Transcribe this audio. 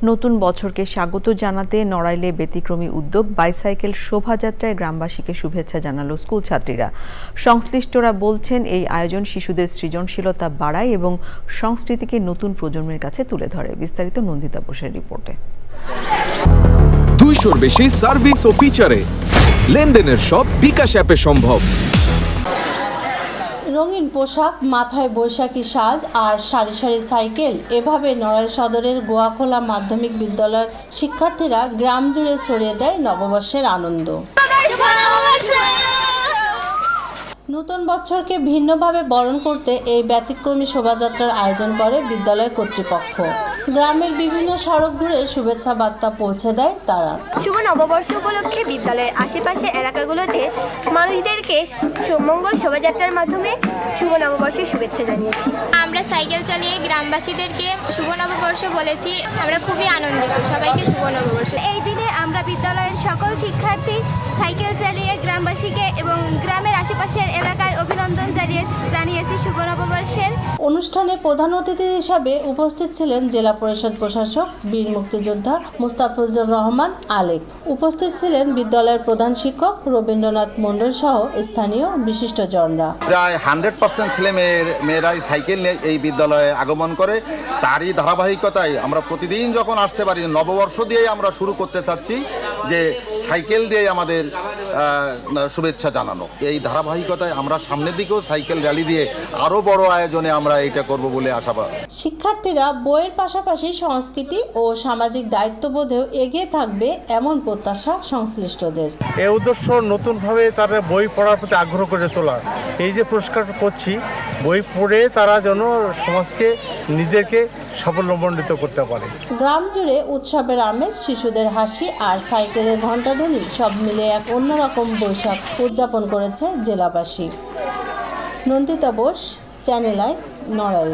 নতুন বছরকে স্বাগত জানাতে নড়াইলে ব্যতিক্রমী উদ্যোগ বাইসাইকেল শোভাযাত্রায় গ্রামবাসীকে শুভেচ্ছা জানালো স্কুল ছাত্রীরা। সংশ্লিষ্টরা বলছেন এই আয়োজন শিশুদের সৃজনশীলতা বাড়ায় এবং সংস্কৃতিকে নতুন প্রজন্মের কাছে তুলে ধরে। বিস্তারিত নন্দিতা বোসের রিপোর্টে। 200-র বেশি সার্ভিস ও ফিচারে লেনদেনের সব বিকাশ অ্যাপে সম্ভব। রঙিন পোশাক, মাথায় বৈশাখী সাজ আর সারি সারি সাইকেল, এভাবে নড়াইল সদরের গোয়াখোলা মাধ্যমিক বিদ্যালয়ের শিক্ষার্থীরা গ্রাম জুড়ে ছড়িয়ে দেয় নববর্ষের আনন্দ। নতুন বছরকে ভিন্নভাবে বরণ করতে এই ব্যতিক্রমী শোভাযাত্রার আয়োজন করে বিদ্যালয় কর্তৃপক্ষ। গ্রামের বিভিন্ন সড়ক ঘুরে শুভেচ্ছা বার্তা পৌঁছে দেয় তারা। শুভ নববর্ষ উপলক্ষে বিদ্যালয়ের আশেপাশের এলাকাগুলোতে মানুষদেরকে মঙ্গল শোভাযাত্রার মাধ্যমে শুভ নববর্ষের শুভেচ্ছা জানিয়েছি। আমরা সাইকেল চালিয়ে গ্রামবাসীদেরকে শুভ নববর্ষ বলেছি। আমরা খুবই আনন্দিত, সবাইকে শুভ নববর্ষ। এই দিনে আমরা বিদ্যালয়ের সকল শিক্ষার্থী সাইকেল চালিয়ে গ্রামবাসীকে এবং গ্রামের আশেপাশের এলাকায় অভিনন্দন জানিয়েছি শুভ নববর্ষের। অনুষ্ঠানে প্রধান অতিথি হিসাবে উপস্থিত ছিলেন জেলা পরিষদ প্রশাসক বীর মুক্তিযোদ্ধা মুস্তাফিজুর রহমান আলেক। উপস্থিত ছিলেন বিদ্যালয়ের প্রধান শিক্ষক রবীন্দ্রনাথ মণ্ডল সহ স্থানীয় বিশিষ্টজনরা। প্রায় 100% ছেলে মেয়েরাই সাইকেল নিয়ে এই বিদ্যালয়ে আগমন করে। তারই ধারাবাহিকতায় আমরা প্রতিদিন যখন আসতে পারি, নববর্ষ দিয়েই আমরা শুরু করতে চাচ্ছি যে সাইকেল দিয়ে আমাদের শুভেচ্ছা জানানো। এই ধারাবাহিকতায় আমরা সামনের দিকেও সাইকেল র্যালি দিয়ে আরও বড় আয়োজনে আমরা এটা করব বলে আশাবাদ। শিক্ষার্থীরা বইয়ের পাশাপাশি সংস্কৃতি ও সামাজিক দায়িত্ববোধেও এগিয়ে থাকবে এমন প্রত্যাশা সংশ্লিষ্টদের। এই উদ্দেশ্য নতুনভাবে তারা বই পড়ার প্রতি আগ্রহ করে তোলা। এই যে পুরস্কার করছি, বই পড়ে তারা যেন সমাজকে নিজেকে সাফল্যমণ্ডিত করতে পারে। গ্রাম জুড়ে উৎসবের আমেজ, শিশুদের হাসি আর সাইকেলের ঘণ্টাধ্বনি সব মিলে এক অন্যরকম বৈশাখ উদযাপন করেছে জেলাবাসী। Nandita Bose, channel I, Narail.